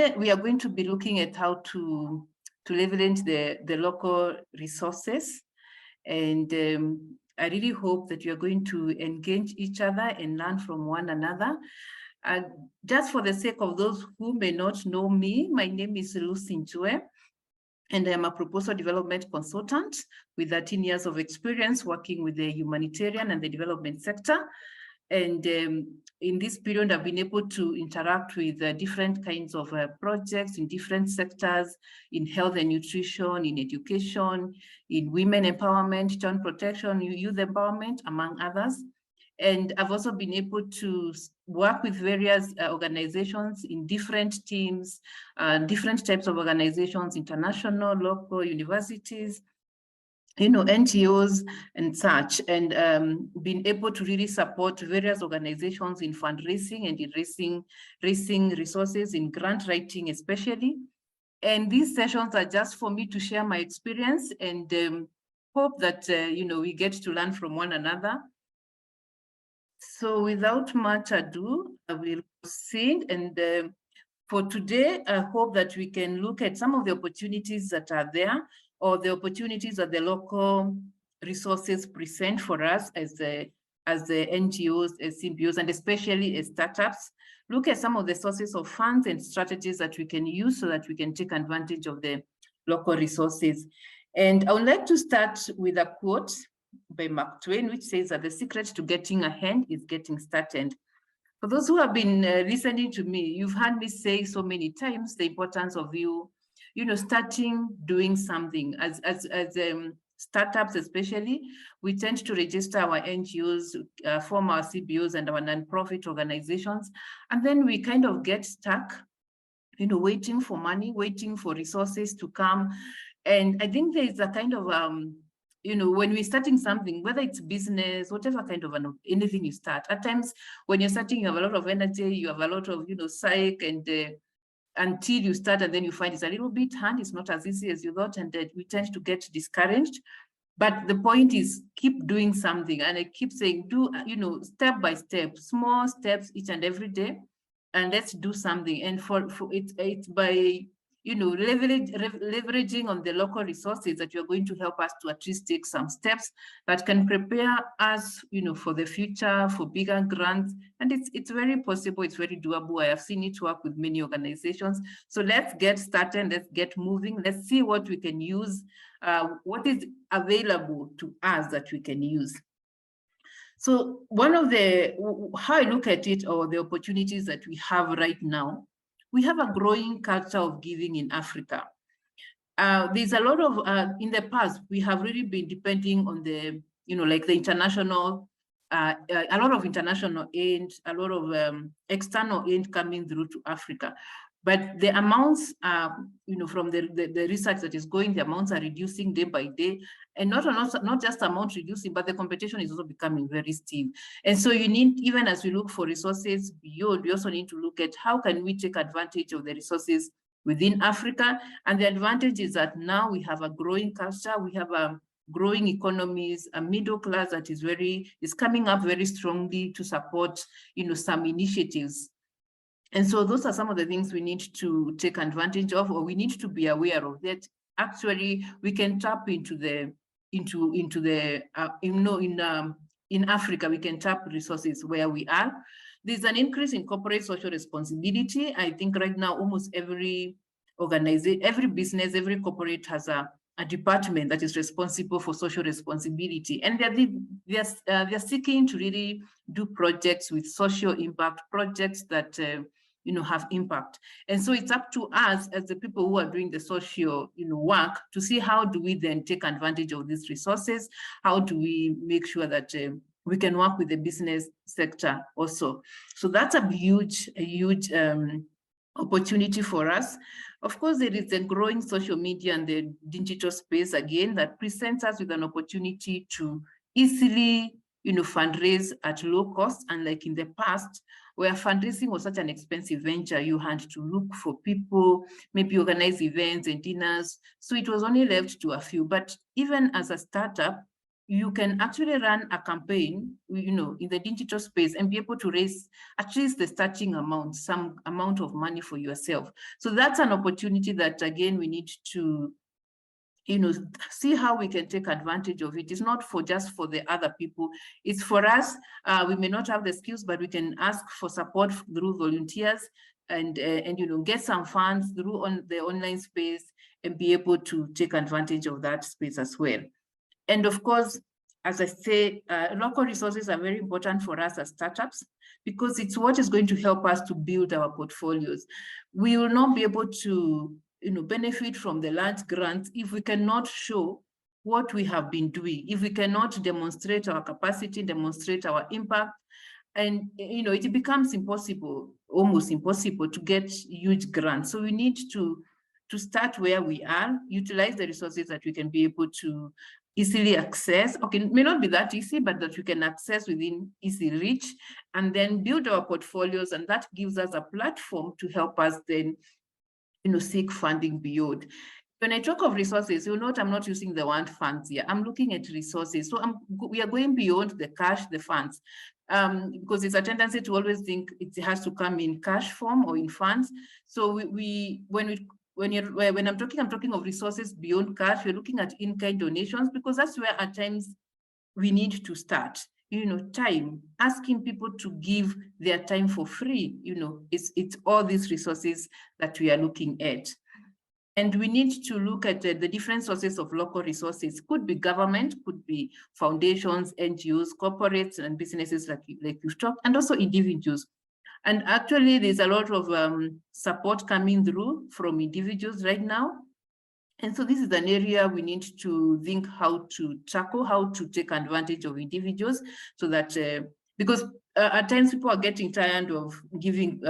today we are going to be looking at how to leverage the local resources. And I really hope that you're going to engage each other and learn from one another. Just for the sake of those who may not know me, my name is Lucy Njue, and I am a proposal development consultant with 13 years of experience working with the humanitarian and the development sector. And in this period, I've been able to interact with different kinds of projects in different sectors, in health and nutrition, in education, in women empowerment, child protection, youth empowerment, among others. And I've also been able to work with various organizations in different teams, different types of organizations, international, local, universities, NGOs and such, and been able to really support various organizations in fundraising and in raising resources, in grant writing especially. And these sessions are just for me to share my experience and hope that, we get to learn from one another. So without much ado, I will proceed. And for today, I hope that we can look at some of the opportunities that are there, or the opportunities that the local resources present for us as the NGOs, as CBOs, and especially as startups. Look at some of the sources of funds and strategies that we can use so that we can take advantage of the local resources. And I would like to start with a quote by Mark Twain, which says that the secret to getting ahead is getting started. For those who have been listening to me, you've heard me say so many times the importance of starting doing something. As startups especially, we tend to register our NGOs, form our CBOs and our nonprofit organizations, and then we kind of get stuck, waiting for money, waiting for resources to come. And I think there is a kind of, when we're starting something, whether it's business, whatever kind of anything you start, at times when you're starting, you have a lot of energy, you have a lot of, psych, and until you start, and then you find it's a little bit hard, it's not as easy as you thought, and we tend to get discouraged. But the point is, keep doing something. And I keep saying, do, step by step, small steps each and every day, and let's do something. And for it's by, leveraging on the local resources that you're going to help us to at least take some steps that can prepare us, for the future, for bigger grants. And it's very possible, it's very doable. I have seen it work with many organizations. So let's get started, let's get moving. Let's see what we can use, what is available to us that we can use. So one of how I look at it, or the opportunities that we have right now, we have a growing culture of giving in Africa. There's a lot of, in the past, we have really been depending on the, like the international, a lot of international aid, a lot of external aid coming through to Africa. But the amounts, from the research that is going, the amounts are reducing day by day. And not just amount reducing, but the competition is also becoming very steep. And so you need, even as we look for resources beyond, we also need to look at how can we take advantage of the resources within Africa. And the advantage is that now we have a growing culture, we have a growing economies, a middle class that is coming up very strongly to support, some initiatives. And so those are some of the things we need to take advantage of, or we need to be aware of, that actually we can tap into the in Africa, we can tap resources where we are. There's an increase in corporate social responsibility. I think right now almost every organization, every business, every corporate has a department that is responsible for social responsibility, and they're seeking to really do projects with social impact, projects that have impact. And so it's up to us as the people who are doing the social work to see how do we then take advantage of these resources, how do we make sure that we can work with the business sector also. So that's a huge opportunity for us. Of course, there is a growing social media and the digital space again that presents us with an opportunity to easily fundraise at low cost. Unlike in the past, where fundraising was such an expensive venture, you had to look for people, maybe organize events and dinners. So it was only left to a few. But even as a startup, you can actually run a campaign, in the digital space and be able to raise at least the starting amount, some amount of money for yourself. So that's an opportunity that, again, we need to see how we can take advantage of it. It's not just for the other people. It's for us. We may not have the skills, but we can ask for support through volunteers and get some funds through the online space and be able to take advantage of that space as well. And of course, as I say, local resources are very important for us as startups because it's what is going to help us to build our portfolios. We will not be able to benefit from the large grants if we cannot show what we have been doing, if we cannot demonstrate our capacity, demonstrate our impact, and it becomes impossible, almost impossible, to get huge grants. So we need to start where we are, utilize the resources that we can be able to easily access. Okay, it may not be that easy, but that we can access within easy reach, and then build our portfolios, and that gives us a platform to help us then seek funding beyond. When I talk of resources, you'll note I'm not using the word funds here. I'm looking at resources. So we are going beyond the cash, the funds, because it's a tendency to always think it has to come in cash form or in funds. So when I'm talking of resources beyond cash, we're looking at in-kind donations, because that's where at times we need to start. Time, asking people to give their time for free, it's all these resources that we are looking at. And we need to look at the different sources of local resources. Could be government, could be foundations, NGOs, corporates, and businesses like you've talked, and also individuals. And actually, there's a lot of support coming through from individuals right now. And so this is an area we need to think how to tackle, how to take advantage of individuals, so that, because at times people are getting tired of giving,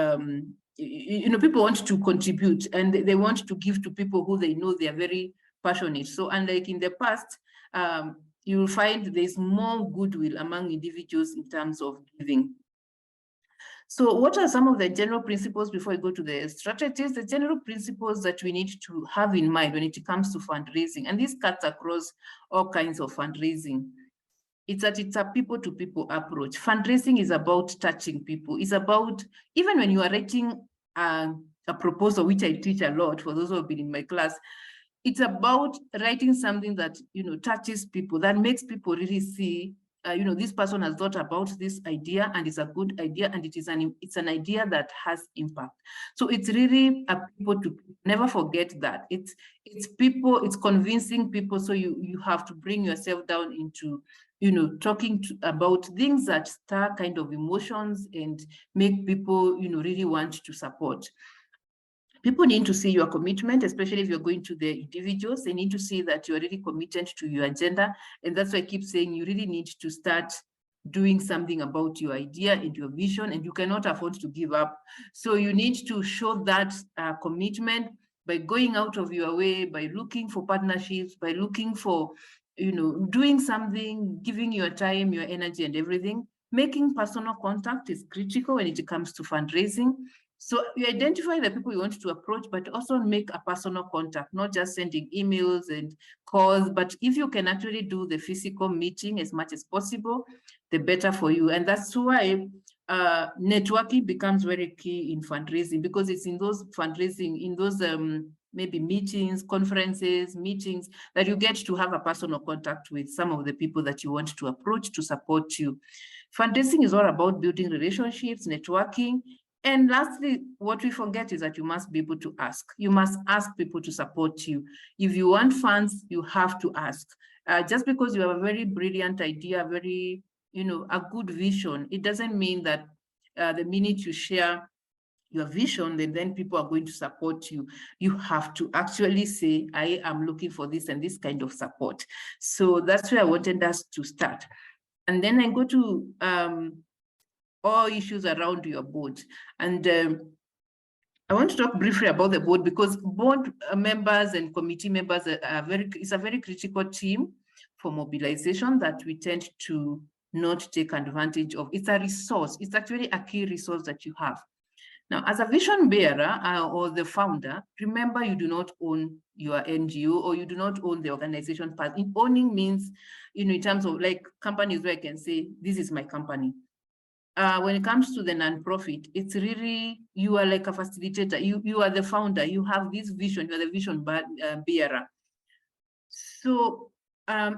people want to contribute and they want to give to people who they know they are very passionate. So unlike in the past, you will find there's more goodwill among individuals in terms of giving. So what are some of the general principles before we go to the strategies? The general principles that we need to have in mind when it comes to fundraising, and this cuts across all kinds of fundraising, it's that it's a people-to-people approach. Fundraising is about touching people. It's about, even when you are writing a proposal, which I teach a lot for those who have been in my class, it's about writing something that touches people, that makes people really see, this person has thought about this idea and it's a good idea, and it's an idea that has impact. So it's really a people to never forget that it's people, it's convincing people. So you have to bring yourself down into talking about things that stir kind of emotions and make people really want to support. People need to see your commitment, especially if you're going to the individuals. They need to see that you're really committed to your agenda. And that's why I keep saying you really need to start doing something about your idea and your vision, and you cannot afford to give up. So you need to show that commitment by going out of your way, by looking for partnerships, by looking for, doing something, giving your time, your energy and everything. Making personal contact is critical when it comes to fundraising. So you identify the people you want to approach, but also make a personal contact, not just sending emails and calls, but if you can actually do the physical meeting as much as possible, the better for you. And that's why networking becomes very key in fundraising, because it's in those fundraising, in those maybe meetings, conferences, meetings, that you get to have a personal contact with some of the people that you want to approach to support you. Fundraising is all about building relationships, networking. And lastly, what we forget is that you must be able to ask. You must ask people to support you. If you want funds, you have to ask. Just because you have a very brilliant idea, very, a good vision, it doesn't mean that the minute you share your vision, then people are going to support you. You have to actually say, I am looking for this and this kind of support. So that's where I wanted us to start. And then I go to all issues around your board. And I want to talk briefly about the board, because board members and committee members it's a very critical team for mobilization that we tend to not take advantage of. It's a resource. It's actually a key resource that you have. Now, as a vision bearer or the founder, remember you do not own your NGO or you do not own the organization part. Owning means, in terms of like companies where I can say, this is my company. When it comes to the nonprofit, it's really, you are like a facilitator. You are the founder. You have this vision. You are the vision bearer. So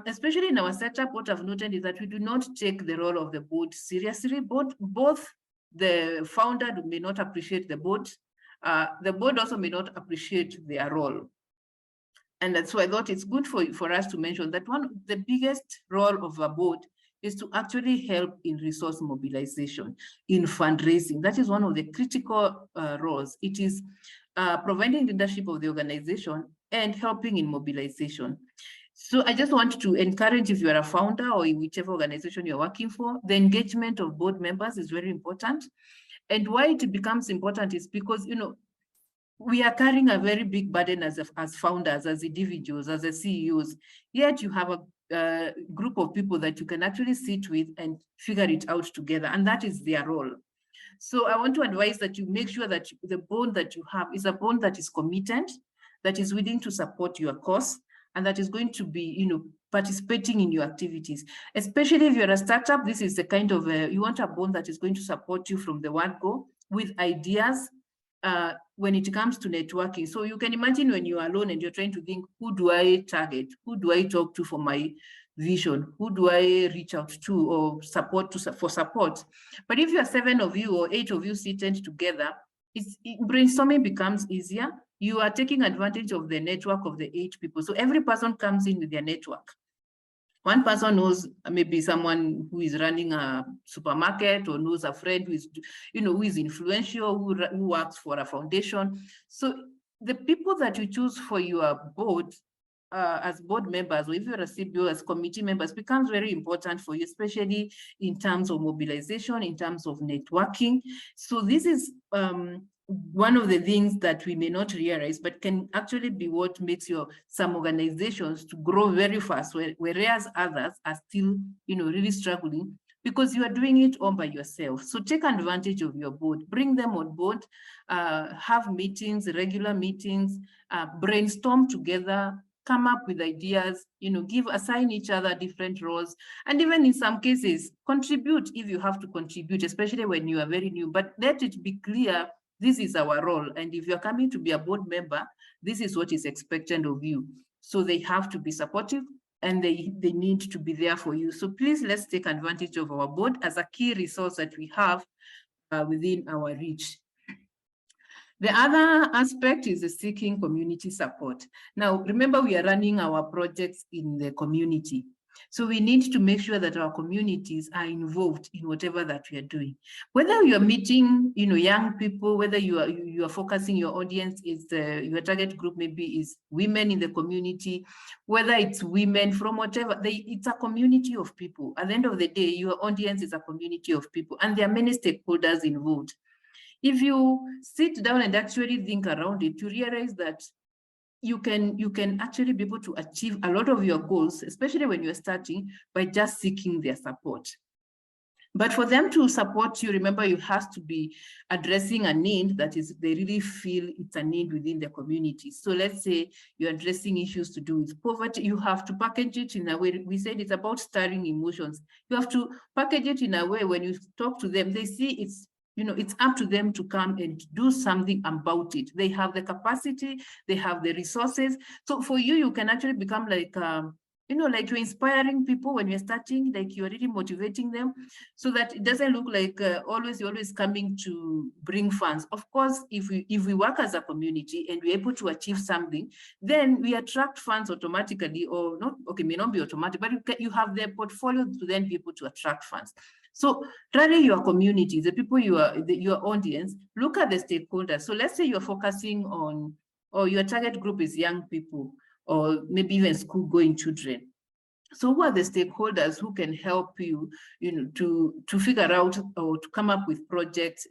especially in our setup, what I've noted is that we do not take the role of the board seriously. Both the founder may not appreciate the board. The board also may not appreciate their role. And that's why I thought it's good for us to mention that the biggest role of a board is to actually help in resource mobilization, in fundraising. That is one of the critical roles. It is providing leadership of the organization and helping in mobilization. So I just want to encourage, if you are a founder or in whichever organization you're working for, the engagement of board members is very important. And why it becomes important is because, we are carrying a very big burden as founders, as individuals, as the CEOs. Yet you have a group of people that you can actually sit with and figure it out together, and that is their role. So I want to advise that you make sure that the board that you have is a board that is committed, that is willing to support your cause, and that is going to be, participating in your activities. Especially if you're a startup, this is the kind of, you want a board that is going to support you from the word go with ideas, when it comes to networking. So you can imagine when you're alone and you're trying to think, who do I target? Who do I talk to for my vision? Who do I reach out to or for support? But if you're 7 of you or 8 of you sitting together, brainstorming becomes easier. You are taking advantage of the network of the 8 people. So every person comes in with their network. One person knows maybe someone who is running a supermarket, or knows a friend who is, who is influential, who works for a foundation. So the people that you choose for your board, as board members, or if you're a CBO as committee members, becomes very important for you, especially in terms of mobilization, in terms of networking. So this is one of the things that we may not realize, but can actually be what makes some organizations to grow very fast, whereas others are still, really struggling, because you are doing it all by yourself. So take advantage of your board, bring them on board, have meetings, regular meetings, brainstorm together, come up with ideas, assign each other different roles, and even in some cases, contribute if you have to contribute, especially when you are very new, but let it be clear, this is our role. And if you're coming to be a board member, this is what is expected of you. So they have to be supportive, and they need to be there for you. So please, let's take advantage of our board as a key resource that we have within our reach. The other aspect is the seeking community support. Now, remember, we are running our projects in the community. So we need to make sure that our communities are involved in whatever that we are doing. Whether you are meeting, young people, whether you are focusing your audience is your target group maybe is women in the community, whether it's women from whatever, it's a community of people. At the end of the day, your audience is a community of people, and there are many stakeholders involved. If you sit down and actually think around it, you realize that you can actually be able to achieve a lot of your goals, especially when you're starting, by just seeking their support. But for them to support you, remember, you have to be addressing a need that is, they really feel it's a need within the community. So let's say you're addressing issues to do with poverty, you have to package it in a way. We said it's about stirring emotions. You have to package it in a way when you talk to them, they see it's, it's up to them to come and do something about it. They have the capacity, they have the resources. So for you, you can actually become like, like you're inspiring people when you're starting, like you're really motivating them, so that it doesn't look like you're always coming to bring funds. Of course, if we work as a community and we're able to achieve something, then we attract funds automatically, or not, okay, may not be automatic, but you have the portfolio to then be able to attract funds. So rally your community, the people your audience, look at the stakeholders. So let's say you're focusing on, or your target group is young people, or maybe even school-going children. So who are the stakeholders who can help you, to figure out or to come up with projects?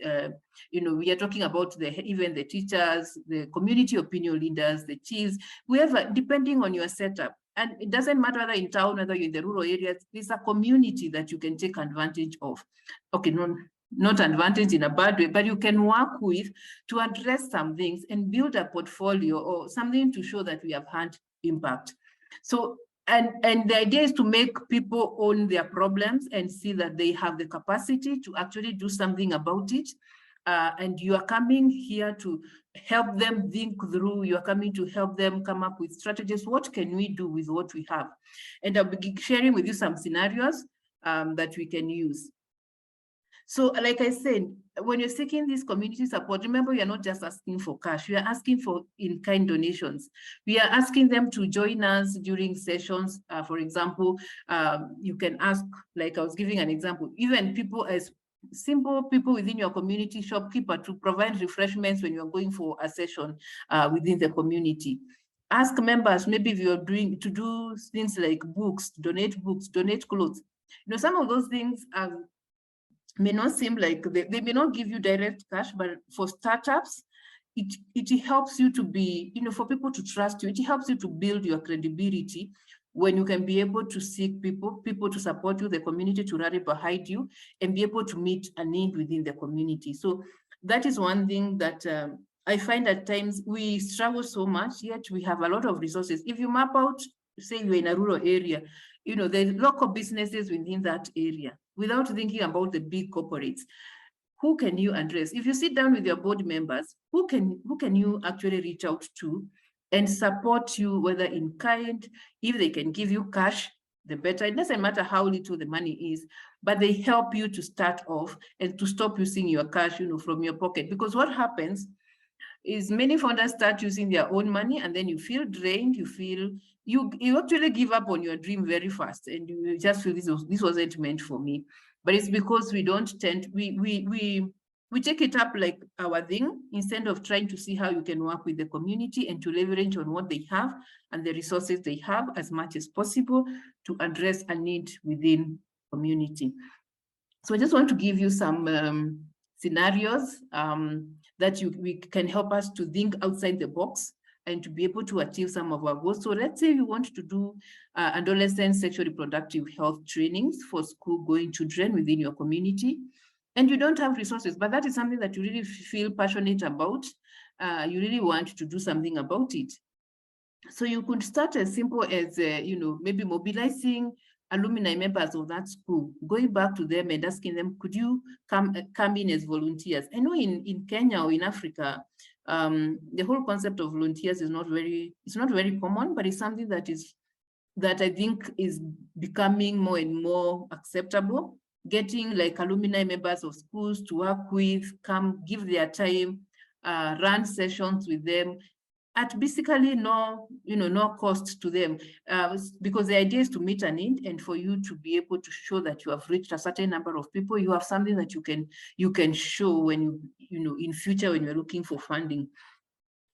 We are talking about even the teachers, the community opinion leaders, the chiefs, whoever, depending on your setup. And it doesn't matter whether in town, whether you're in the rural areas, there's a community that you can take advantage of. Okay, no, not advantage in a bad way, but you can work with to address some things and build a portfolio or something to show that we have had impact. So, and the idea is to make people own their problems and see that they have the capacity to actually do something about it. And you are coming here to help them think through, you are coming to help them come up with strategies. What can we do with what we have? And I'll be sharing with you some scenarios that we can use. So like I said, when you're seeking this community support, remember, you're not just asking for cash, we are asking for in-kind donations. We are asking them to join us during sessions. For example, you can ask, like I was giving an example, even people as simple people within your community, shopkeeper, to provide refreshments when you're going for a session within the community. Ask members, maybe if you're doing to do things like books, donate clothes. You know, some of those things are may not seem like they may not give you direct cash, but for startups, it helps you to be, you know, for people to trust you. It helps you to build your credibility when you can be able to seek people to support you, the community to rally behind you, and be able to meet a need within the community. So that is one thing that I find at times we struggle so much, yet we have a lot of resources. If you map out, say you're in a rural area, you know, the local businesses within that area, without thinking about the big corporates, who can you address? If you sit down with your board members, who can you actually reach out to and support you, whether in kind, if they can give you cash, the better. It doesn't matter how little the money is, but they help you to start off and to stop using your cash, you know, from your pocket. Because what happens is many founders start using their own money, and then you feel drained, you feel you actually give up on your dream very fast, and you just feel this wasn't meant for me. But it's because we don't tend, we take it up like our thing, instead of trying to see how you can work with the community and to leverage on what they have and the resources they have as much as possible to address a need within community. So I just want to give you some scenarios that we can help us to think outside the box and to be able to achieve some of our goals. So let's say you want to do adolescent sexual reproductive health trainings for school-going children within your community, and you don't have resources, but that is something that you really feel passionate about. You really want to do something about it. So you could start as simple as, you know, maybe mobilizing alumni members of that school, going back to them and asking them, could you come in as volunteers? I know in Kenya or in Africa, the whole concept of volunteers is not very common, but it's something that I think is becoming more and more acceptable. Getting like alumni members of schools to work with, come give their time, run sessions with them, at basically no cost to them, because the idea is to meet a need, and for you to be able to show that you have reached a certain number of people, you have something that you can show when you know in future when you're looking for funding.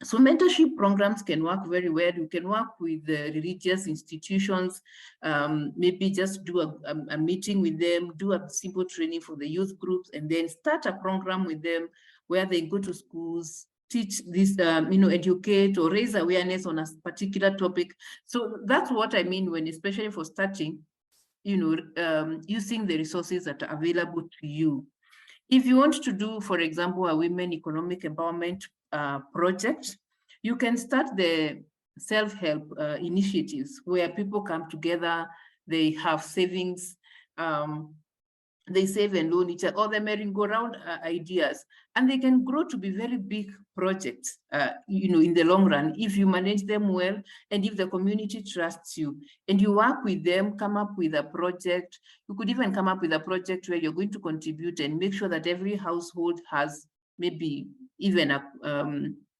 So mentorship programs can work very well. You can work with the religious institutions, maybe just do a meeting with them, do a simple training for the youth groups, and then start a program with them where they go to schools, teach this, educate or raise awareness on a particular topic. So that's what I mean when, especially for starting, using the resources that are available to you. If you want to do, for example, a women economic empowerment project, you can start the self-help initiatives where people come together, they have savings, they save and loan each other, or the merry-go-round ideas, and they can grow to be very big projects, in the long run, if you manage them well, and if the community trusts you, and you work with them, come up with a project. You could even come up with a project where you're going to contribute and make sure that every household has maybe even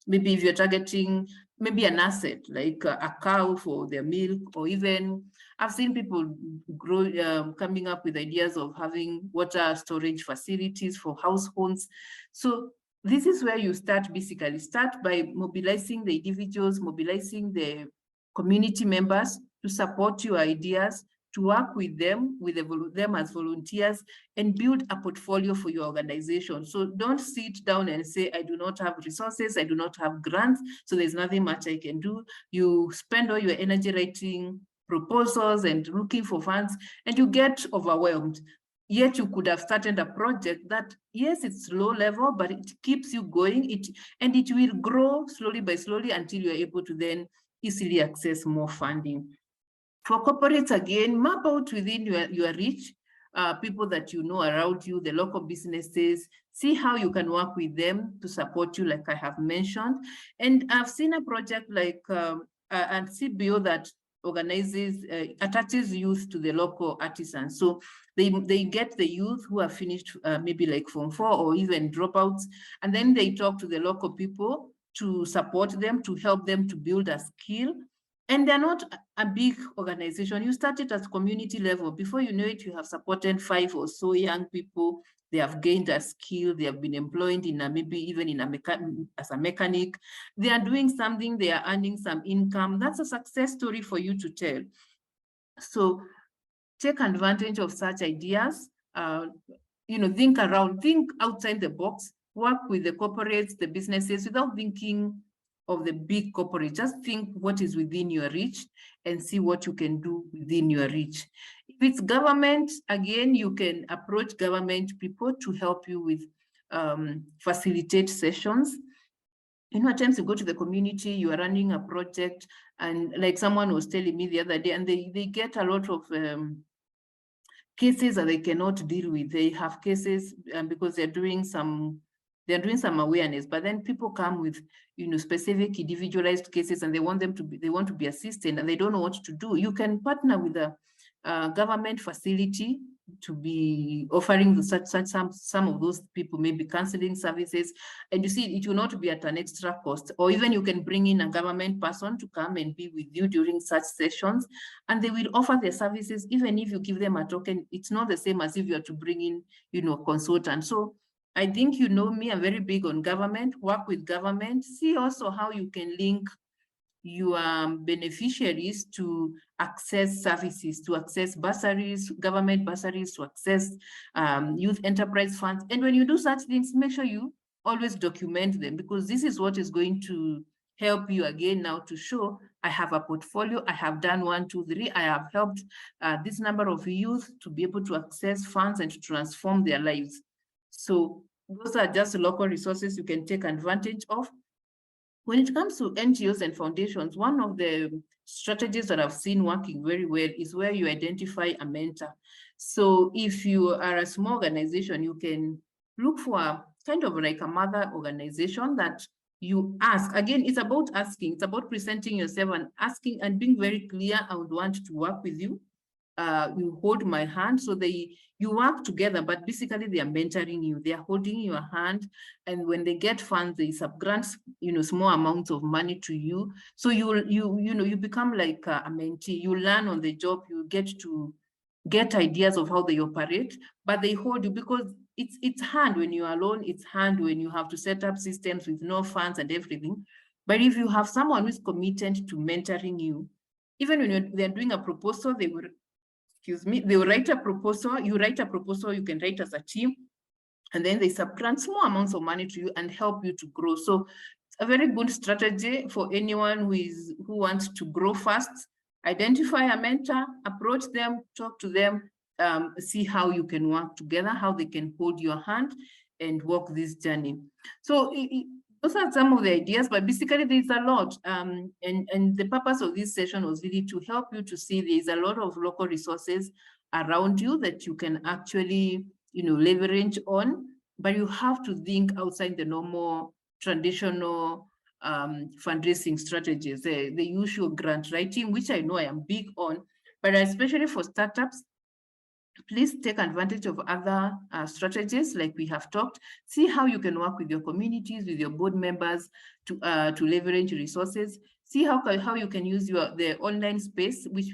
maybe if you're targeting maybe an asset like a cow for their milk, or even I've seen people grow coming up with ideas of having water storage facilities for households. So this is where you start, basically start by mobilizing the individuals, mobilizing the community members to support your ideas, to work with them, them as volunteers, and build a portfolio for your organization. So don't sit down and say, I do not have resources, I do not have grants, so there's nothing much I can do. You spend all your energy writing proposals and looking for funds, and you get overwhelmed. yet you could have started a project that, yes, it's low level, but it keeps you going, and it will grow slowly by slowly until you're able to then easily access more funding. For corporates, again, map out within your reach, people that you know around you, the local businesses, see how you can work with them to support you, like I have mentioned. And I've seen a project like a CBO that organizes, attaches youth to the local artisans. So they get the youth who have finished maybe like Form 4 or even dropouts, and then they talk to the local people to support them, to help them to build a skill. And they're not a big organization. You start it at community level. Before you know it, you have supported 5 or so young people. They have gained a skill. They have been employed in maybe even in as a mechanic. They are doing something. They are earning some income. That's a success story for you to tell. So take advantage of such ideas. Think around, think outside the box, work with the corporates, the businesses, without thinking of the big corporate. Just think what is within your reach and see what you can do within your reach. If it's government, again, you can approach government people to help you with facilitate sessions. At times you go to the community, you are running a project, and like someone was telling me the other day, and they get a lot of cases that they cannot deal with. They have cases because they're doing some awareness, but then people come with specific individualized cases, and they want to be assisted, and they don't know what to do. You can partner with a government facility to be offering some of those people maybe counseling services, and you see it will not be at an extra cost. Or even you can bring in a government person to come and be with you during such sessions, and they will offer their services. Even if you give them a token, it's not the same as if you are to bring in consultants. So I think me, I'm very big on government. Work with government. See also how you can link your beneficiaries to access services, to access bursaries, government bursaries, to access youth enterprise funds. And when you do such things, make sure you always document them, because this is what is going to help you again now to show, I have a portfolio, I have done 1, 2, 3, I have helped this number of youth to be able to access funds and to transform their lives. So those are just local resources you can take advantage of. When it comes to NGOs and foundations, one of the strategies that I've seen working very well is where you identify a mentor. So if you are a small organization, you can look for a kind of like a mother organization that you ask. Again, it's about asking, it's about presenting yourself and asking and being very clear, I would want to work with you. You hold my hand. So you work together, but basically they are mentoring you. They are holding your hand, and when they get funds, they subgrant small amounts of money to you. So you become like a mentee. You learn on the job. You get to get ideas of how they operate, but they hold you, because it's hard when you're alone. It's hard when you have to set up systems with no funds and everything. But if you have someone who's committed to mentoring you, even when they're doing a proposal, they will write a proposal. You write a proposal, you can write as a team, and then they subgrant small amounts of money to you and help you to grow. So it's a very good strategy for anyone who wants to grow fast. Identify a mentor, approach them, talk to them, see how you can work together, how they can hold your hand and walk this journey. So those are some of the ideas, but basically there's a lot. And the purpose of this session was really to help you to see there's a lot of local resources around you that you can actually, leverage on, but you have to think outside the normal traditional fundraising strategies, the usual grant writing, which I know I am big on, but especially for startups, please take advantage of other strategies like we have talked. See how you can work with your communities, with your board members to leverage resources. See how you can use the online space, which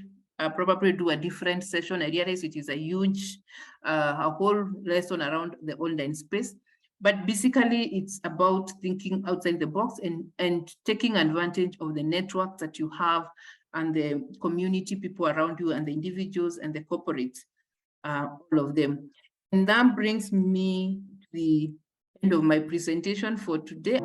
probably do a different session. I realize it is a huge, a whole lesson around the online space. But basically, it's about thinking outside the box and taking advantage of the networks that you have and the community people around you and the individuals and the corporates. All of them. And that brings me to the end of my presentation for today.